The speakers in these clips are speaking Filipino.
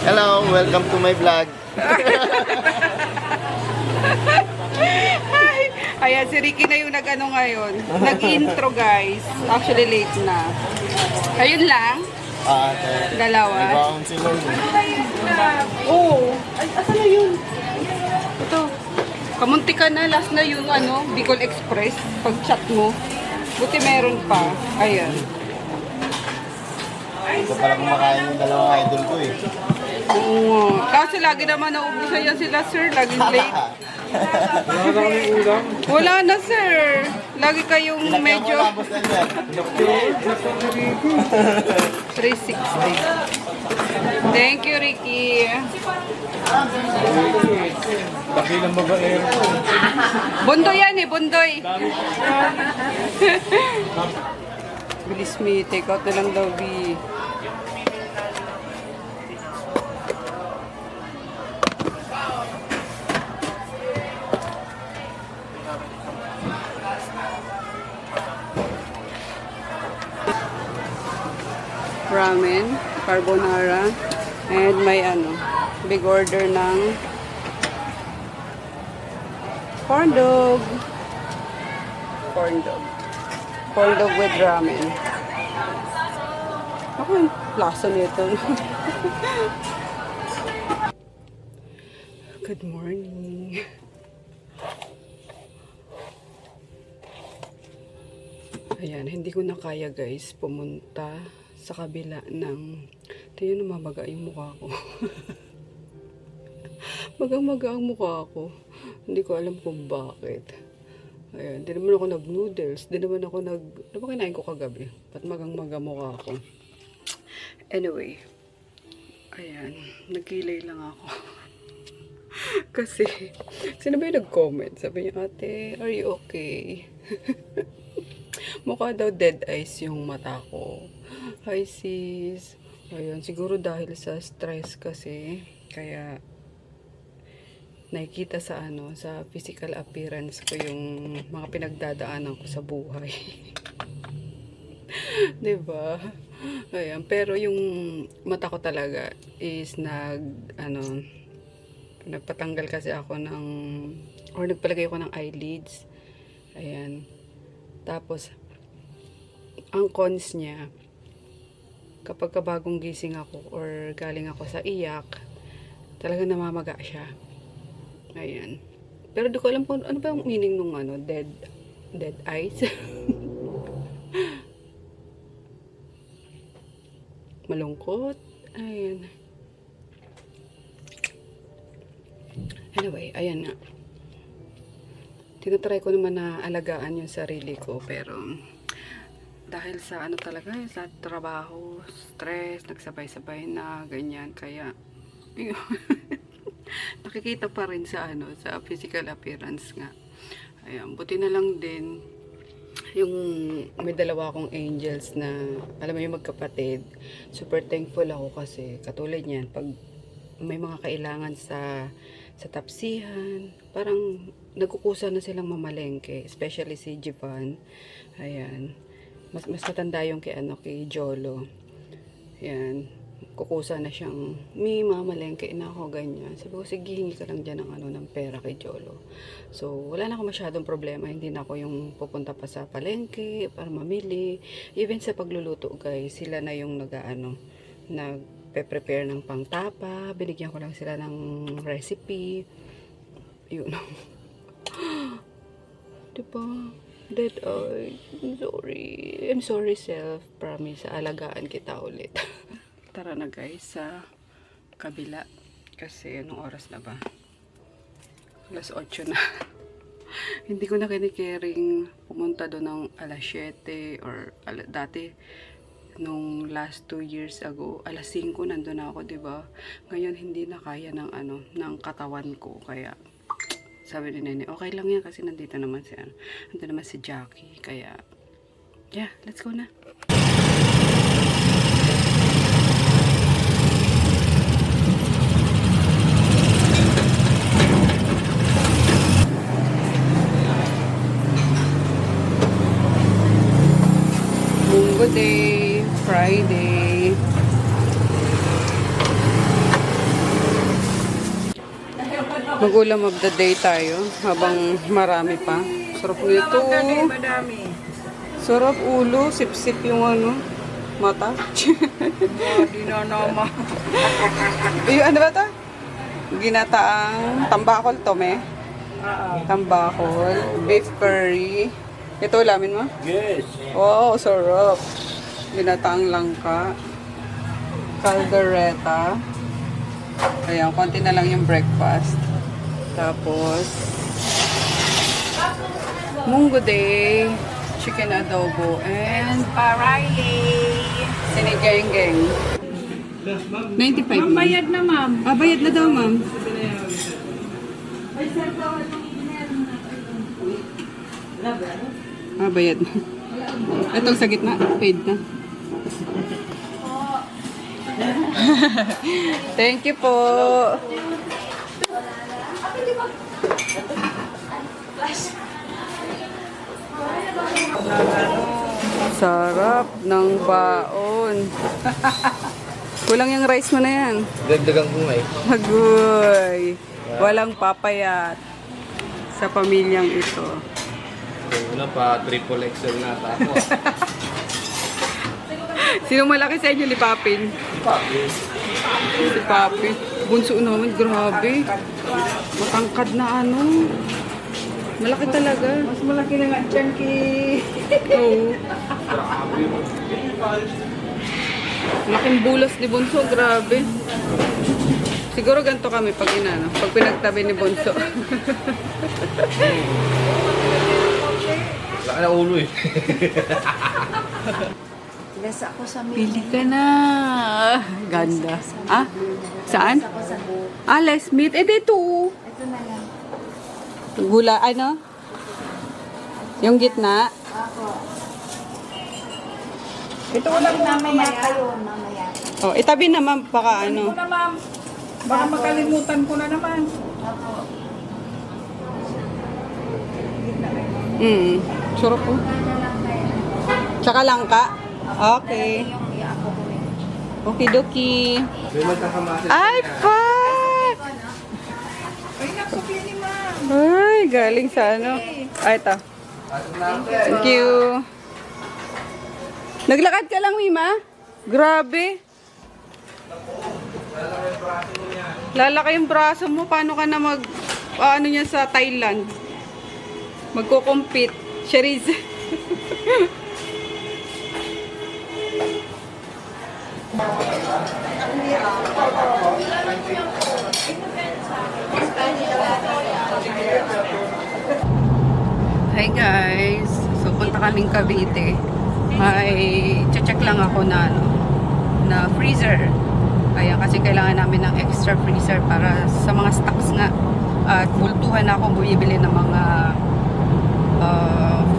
Hello, welcome to my vlog. Ayan, si Ricky na yung nag-ano ngayon. Nag-intro, guys. Actually, late na. Ayun lang. Dalawa. Nag-bound si Lord. Oo. Ay, asa na yun? Ito. Kamunti ka na. Last na yung ano, Bicol Express. Pag-chat mo. Buti meron pa. Ayan. Ito pala kumakain yung dalawang idol ko eh. Oo. Kasi lagi naman naubusan yan sila, sir. Laging late. Wala na, sir. Lagi kayong medyo... 360. Thank you, Ricky. Dakilang babae. Bondoy yan eh, bondoy. Bilis me, take out na lang daw, B. Ramen, carbonara, and may ano, big order ng corn dog. Corn dog. Corn dog with ramen. Ako yung lasa nito. Good morning. Ayan, hindi ko na kaya guys pumunta sa kabila ng... Tingnan na mamaga yung mukha ko. Magang-maga ang mukha ko. Hindi ko alam kung bakit. Ayan, di naman ako nag-noodles. Di naman ako nag... Ano ba kinain ko kagabi? Ba't magang-maga mukha ko? Anyway. Ayan, nagkilay lang ako. Kasi, sino ba yung nag-comment? Sabi niya, ate, are you okay? Mukha daw dead eyes yung mata ko. Hi sis. Ayun, siguro dahil sa stress kasi, kaya nakikita sa ano, sa physical appearance ko yung mga pinagdadaanan ko sa buhay. 'Di ba? Ayan, pero yung mata ko talaga is nagpatanggal kasi ako ng nagpalagay ako ng eyelids. Ayan. Tapos ang cons niya, kapag kabagong gising ako or galing ako sa iyak, talaga namamaga siya. Ayan. Pero di ko alam kung ano ba yung meaning nung dead eyes. Malungkot. Ayan. Anyway, ayan nga. Tinatry ko naman na alagaan yung sarili ko, pero dahil sa talaga, sa trabaho, stress, nagsabay-sabay na, ganyan, kaya nakikita pa rin sa sa physical appearance nga. Ayan, buti na lang din yung may dalawa akong angels na, alam mo yung magkapatid. Super thankful ako kasi katulad niyan, pag may mga kailangan sa tapsihan, parang nagkukusa na silang mamalengke, especially si Jivan. Ayan. Mas matanda yung kay Jolo. Ayan. Kukusa na siyang, may mamalengke na ako, ganyan. Sabi ko, sige, hingi ka lang dyan ng pera kay Jolo. So, wala na ako masyadong problema. Hindi na ako yung pupunta pa sa palengke para mamili. Even sa pagluluto, guys, sila na yung nagpe-prepare ng pangtapa. Binigyan ko lang sila ng recipe. Yun. Diba? Dead eye. I'm sorry self. Promise, alagaan kita ulit. Tara na guys sa kabila. Kasi anong oras na ba? Alas 8 na. Hindi ko na kinikaring pumunta doon ng alas 7 or dati nung last 2 years ago, alas 5 nandun na ako, diba? Ngayon hindi na kaya ng katawan ko, kaya sabi ni Nene, okay lang yan kasi nandito naman si Jackie, kaya yeah, let's go na. Munggo Day, Friday. Mag-ulam of the day tayo habang marami pa. Sarap nito. Madami. Sarap ulo, sip-sip yung ano, mata. Di na naman. Yung ano ba ito? Ginataang tambakol to, me. Tambakol, beef curry. Ito ulamin mo? Yes. Wow, sarap. Ginataang langka. Caldereta. Ayan, konti na lang yung breakfast. Tapos, munggo day, chicken adobo, and Parayay. sinigang-gang. 95. Bayad na, ma'am. Ah, bayad na daw, ma'am. Ah, bayad na. Itong sa gitna, paid na. Thank you po. Sarap ng baon. Kulang yung rice mo na yan. Dagdagan ko nga eh. Agoy. Walang papayat sa pamilyang ito. Una pa, triple XL na ako. Sino malaki sa inyo, Lipapin? Si Papi. Bunso naman, grabe. Matangkad na ano. Malaki talaga. Mas malaki na nga dyan Oo. Laking bulas ni Bunso, grabe. Siguro ganito kami pag inano, pag pinagtabi ni Bunso. Laki na ulo eh. Less ako sa Pili ka na. Ganda. Ah? Saan? Ah, less meat. Eh, dito. Ito na lang. Gula, ano? Yung gitna. Ako. Ito ulam mo mamaya kayo, mamaya. Oh, itabi naman baka ano. Ito na, ma'am. Baka makalimutan ko na naman. Ako. Sarap po. Tsaka langka. Okay. Yung ako ko eh. Okidoki. May magkakamasin. Ay, fuck! Ay, naksupin ni ma'am. Ay, galing sa ano. Ay, ito. Thank you. Naglakad ka lang, Mima? Grabe. Lalaki yung braso mo. Paano ka na ano niya sa Thailand? Magko-compete. Shariz. Hi guys. So punta kaming Cavite. May check lang ako na ano, na freezer. Kaya kasi kailangan namin ng extra freezer para sa mga stocks nga. At bultuhan na akong bumibili ng mga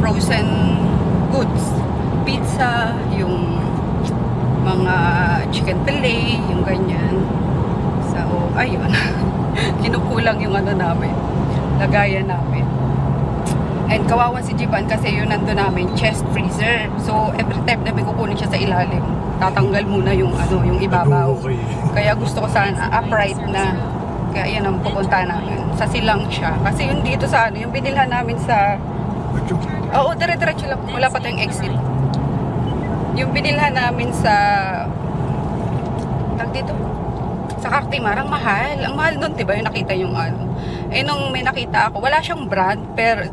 frozen goods. Pizza, yung mga chicken fillet, yung ganyan. So, ayun. Kinukulang yung ano namin. Lagayan namin. And kawawa si Jiban kasi yun nandun namin, chest freezer. So, every time na may kukunin siya sa ilalim, tatanggal muna yung ano, yung ibabaw. Kaya gusto ko sana upright na. Kaya yan ang pupunta namin. Sa silang siya. Kasi yung dito sa ano, yung binilhan namin sa... Oo, dire-diretso lang. Wala pa tayong exit. Yung binilhan namin sa... Tag dito? Sa Cartimar, ang mahal. Ang mahal nun, diba? Yung nakita yung ano. Eh, nung may nakita ako, wala siyang brand, pero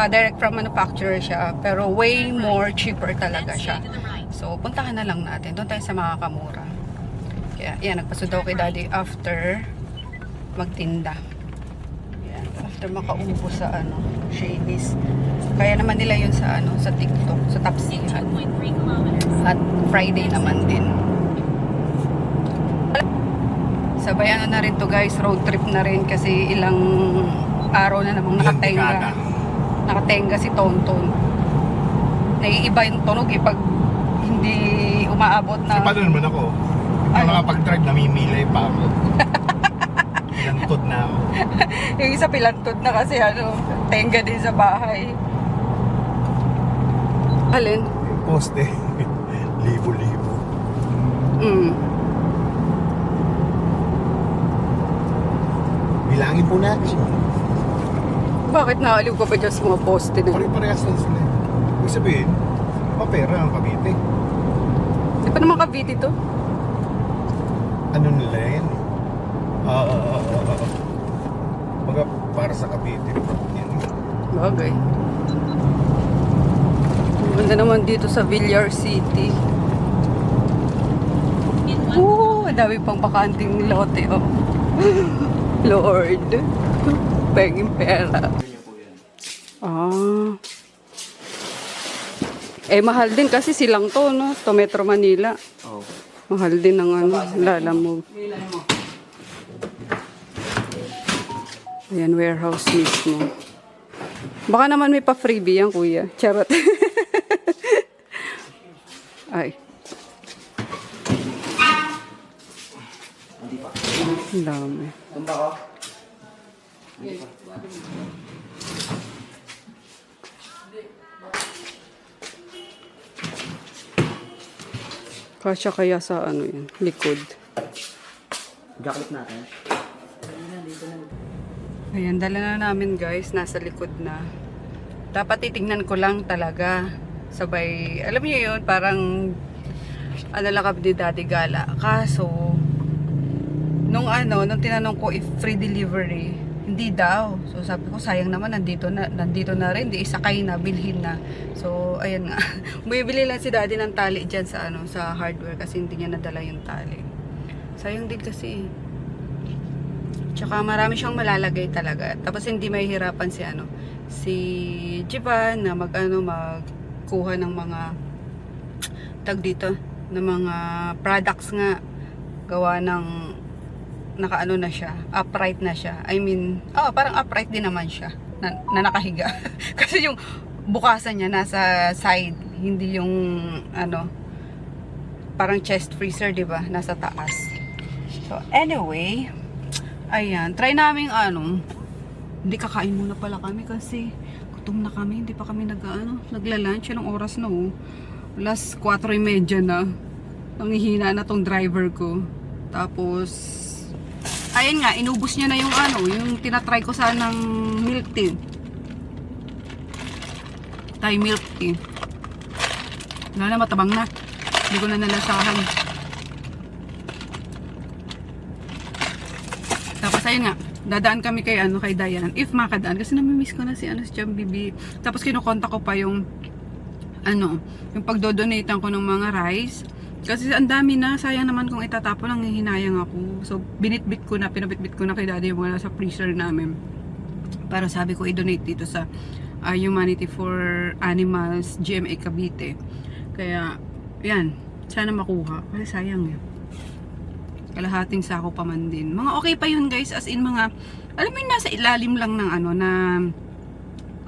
direct from manufacturer siya. Pero way more cheaper talaga siya. So, puntahan na lang natin. Doon tayo sa makakamura. Kaya, yan, nagpasod ako kay Daddy after magtinda. Yan, after makaubo sa ano, Shanice. Kaya naman nila yun sa ano, sa TikTok, sa Tapsihan. At Friday naman din. Sabay ano na rin to guys, road trip na rin kasi ilang araw na namang nakatenga. Nakatenga si Tonton. Naiiba yung tunog eh pag hindi umaabot na. Paano naman ako? Ang Ano? nakapag-drive, namimilay pa ako. Lantod na ako. Yung isa pilantod na kasi ano, tenga din sa bahay. Alin? Poste. Libo-libo. Mm. Bilangin Tangin po natin. Bakit naaliw ka pa dyan sa mga poste na yun? Pare-parehas lang sila. Ibig sabihin, mapera ang Cavite. Di pa naman Cavite to? Ano nila yan? Mga para sa Cavite. Yan. Bagay. Ganda naman dito sa Villar City. Ang dami pang bakanting lote, oh. Lord. Penging pera. Ah. Eh, mahal din kasi silang to, no? To Metro Manila. Oh. Mahal din ang ano, Lalamove. Ayan, warehouse mismo. Baka naman may pa-freebie yan, kuya. Charot. Ay. Ang dami. Tumba ko? Kasya kaya sa ano yan, likod. Gaklit natin. Ayan, dala na namin guys, nasa likod na. Dapat titignan ko lang talaga. Sabay, alam niyo yun, parang ano lang kami ni Daddy Gala. Kaso, nung tinanong ko if free delivery, hindi daw. So sabi ko, sayang naman, nandito na rin, di isakay na, bilhin na. So, ayan nga. Bumibili lang si Daddy ng tali dyan sa, sa hardware kasi hindi niya nadala yung tali. Sayang din kasi. Tsaka marami siyang malalagay talaga. Tapos hindi mahihirapan si Jivan na magkuha ng mga dito, ng mga products nga gawa ng nakaano na siya, upright na siya. I mean, parang upright din naman siya na nakahiga. Kasi yung bukasan niya nasa side, hindi yung parang chest freezer, 'di ba? Nasa taas. So, anyway, ayan, try namin hindi kakain muna pala kami kasi gutom na kami, hindi pa kami nagla-lunch. Anong oras na Alas 4:30 na. Nanghihina na tong driver ko. Tapos, ayun nga, inubos niya na yung yung tinatry ko sanang milk tea. Thai milk tea. Wala na, matabang na. Hindi ko na nalasahan. Tapos ayun nga, dadaan kami kay Dayan. If makadaan, kasi namimiss ko na si Jam Bibi. Tapos kinukontak ko pa yung yung pagdodonatean ko ng mga rice. Kasi ang dami na, sayang naman kung itatapon, ang hihinayang ako. So pinabitbit ko na kay Daddy yung mga nasa freezer namin. Para sabi ko i-donate dito sa Humanity for Animals GMA Cavite. Kaya yan, sana makuha. Kasi sayang yun. Kalahating sako pa man din. Mga okay pa yun guys, as in mga, alam mo yun, nasa ilalim lang ng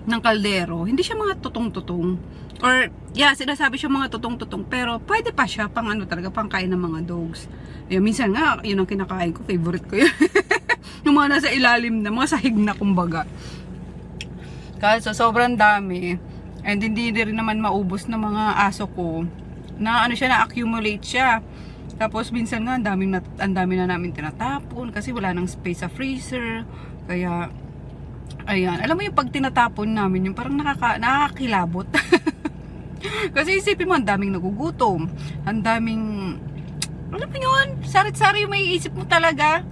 ng kaldero. Hindi siya mga tutong-tutong. Or, yeah, sinasabi siya mga tutong-tutong. Pero, pwede pa siya pang talaga, pang kain ng mga dogs. Ayun, minsan nga, yun ang kinakain ko. Favorite ko yun. Yung mga nasa ilalim na, mga sahig na kumbaga. Kasi sobrang dami. And hindi rin naman maubos ng mga aso ko. Na na-accumulate siya. Tapos minsan nga, ang dami na namin tinatapon. Kasi wala nang space sa freezer. Kaya, ayan. Alam mo yung pag tinatapon namin, yung parang nakakilabot. Kasi isipin mo, ang daming nagugutom. Ang daming, alam mo yun, sarit-sari yung may isip mo talaga.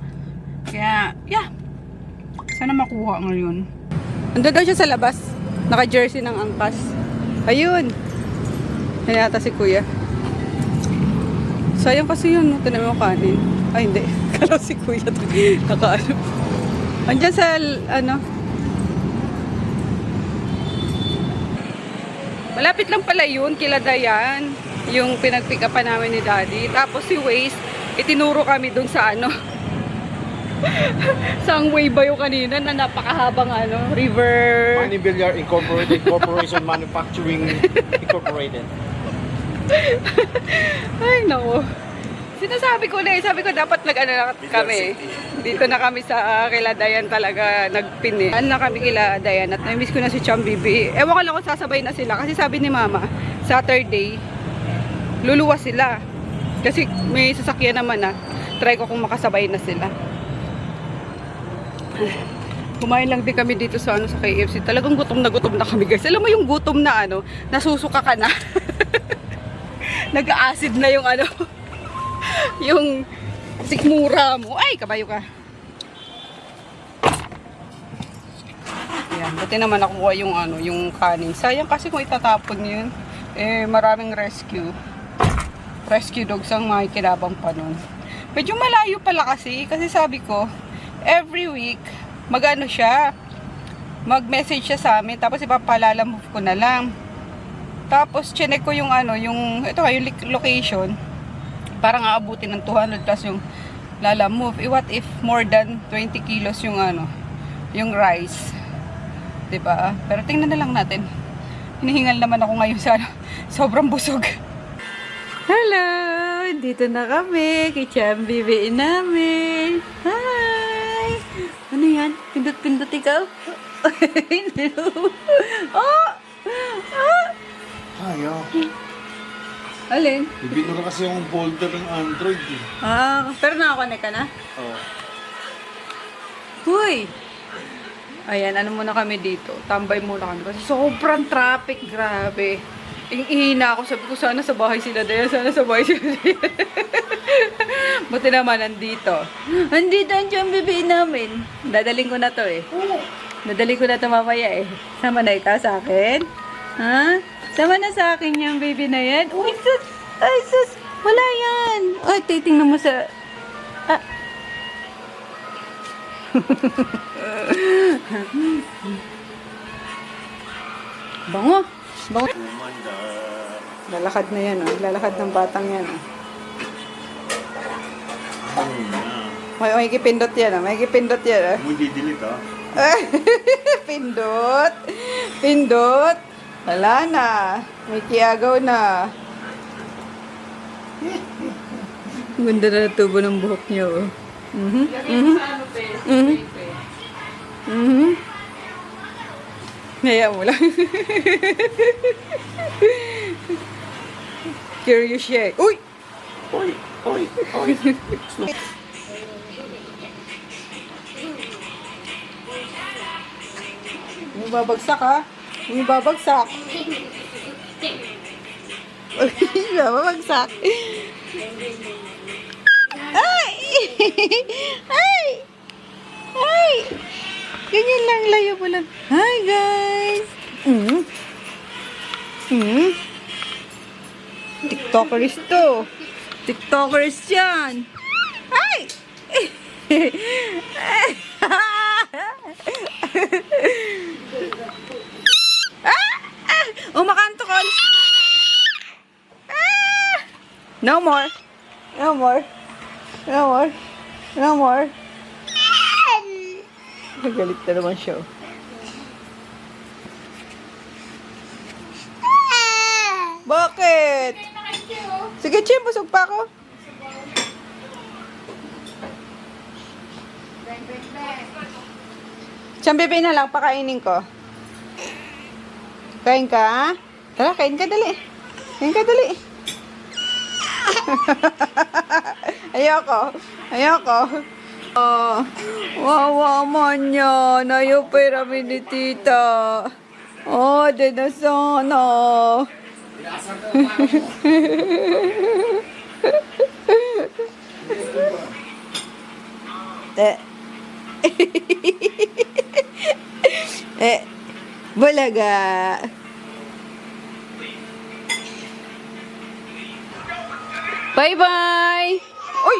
Kaya, yeah. Sana makuha ngayon. Ando daw siya sa labas. Naka-jersey ng angkas. Ayun. Kaya yata si kuya. Sayang kasi yun, no? Tinan mo kanin. Ay, hindi. Kala si kuya. Naka-ano. Andiyan sa, malapit lang pala yun, kila Dayan. Yung pinag-pick up pa namin ni Daddy. Tapos si Waze, itinuro kami dun sa sa way ba yung kanina na napakahabang river. Manny Villar Incorporated Corporation Manufacturing Incorporated. Ay, nako. Sinasabi ko sabi ko dapat kami. Dito na kami sa kila Dayan talaga nagpin. Na kami kila Dayan at na-miss ko na si Cham Bibi. Ewan ko lang kung sasabay na sila kasi sabi ni Mama, Saturday, luluwas sila. Kasi may sasakyan naman na. Try ko kung makasabay na sila. Kumain lang din kami dito sa sa KFC. Talagang gutom na kami, guys. Alam mo yung gutom na nasusuka ka na. Nag-acid na yung yung sikmura mo. Ay, kabayo ka. Yan, buti naman nakuha yung yung kanin. Sayang kasi kung itatapon yun, maraming rescue dogs ang makikinabang pa nun. Medyo malayo pala kasi sabi ko, every week, mag-message siya sa amin, tapos ipapalalamove ko na lang. Tapos, chinek ko yung yung location, parang aabutin ng 200 plus yung lalamove. What if more than 20 kilos yung yung rice? Diba? Pero tingnan na lang natin. Hinihingal naman ako ngayon sa sobrang busog. Hello! Dito na kami. Kay Chambibi namin. Hi! Ano yan? Pindot-pindot ikaw? Oh! Ah! Ayaw. Alin? Bibig na kasi yung folder ng Android eh. Pero nakakonect ka na? Oo. Huy! Ayan, muna kami dito. Tambay muna kami kasi sobrang traffic, grabe. Ihina ako, sabi ko sana sa bahay sila dahil, sana sa bahay sila dahil. Buti naman, nandito. Nandito ang Chambibi namin. Dadaling ko na to Dadaling ko na to mamaya Sama na ikaw sa akin? Ha? Sama na sa akin yung baby na yan? Uy, sus! Ay, sus! Wala yan! Ay, titingnan mo sa... Bango! Bango! Lalakad na yan, lalakad ng batang yan, May kipindot yan, may kipindot yan, Mo di-delete Pindot! Pindot! Wala na! May kiagaw na! Ganda na tubo ng buhok niyo, Ngaya mo lang. Curious siya Uy! Oy! Babagsak Babagsak. Babagsak. Ay! Ay! Ay! Ganyan lang, layo mo lang. Hi, guys! TikTokers to. TikTokers yan. Ay! Umakanto ko. No more. No more. No more. No more. Galit na naman siya. Bakit? Sige, Chim, busog pa ako. Chambibi na lang, pakainin ko. Kain ka? Tara, kain ka, dali. Kain ka, dali. Ayoko. Oh, wawa man yan. Ayaw pirami ni tita. Oh, di na sana. Bulaga. Bye-bye. Uy!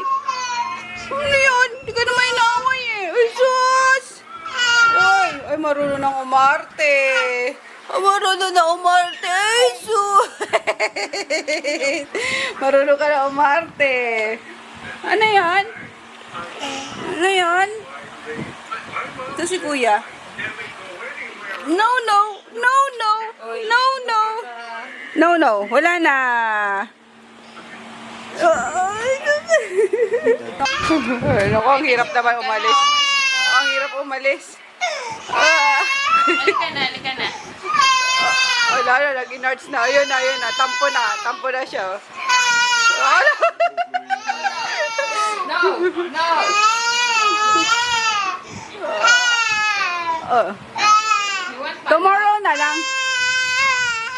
Ano yun? Hindi ka naman inaaway Ay, sus! Ay, marunong ng umarte. Marunong na umarte. Ay, sus! Marunong ka na umarte. Ano yan? Ano yan? Ito si kuya. No. Wala na. Naku, ang hirap naman umalis. Ang hirap umalis. Halika na. Wala na, nag-inarts na. Ayun na. Tampo na siya. No. Oo. Tomorrow na lang.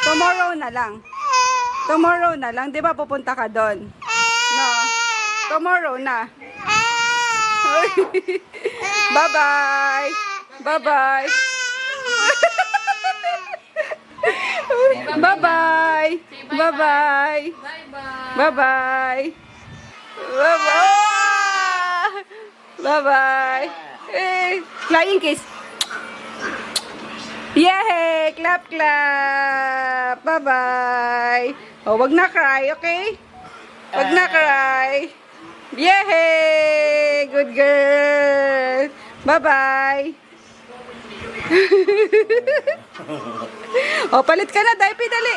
Tomorrow na lang. Tomorrow na lang. Di ba pupunta ka doon? No. Tomorrow na. Bye-bye. Bye-bye. Bye-bye. Bye-bye. Bye-bye. Bye-bye. Bye-bye. Eh, flying kiss. Yay! Clap, clap. Bye-bye. Oh, wag na cry, okay? Wag na cry. Yay! Good girl. Bye-bye. Oh, palit ka na, Daipi, dali.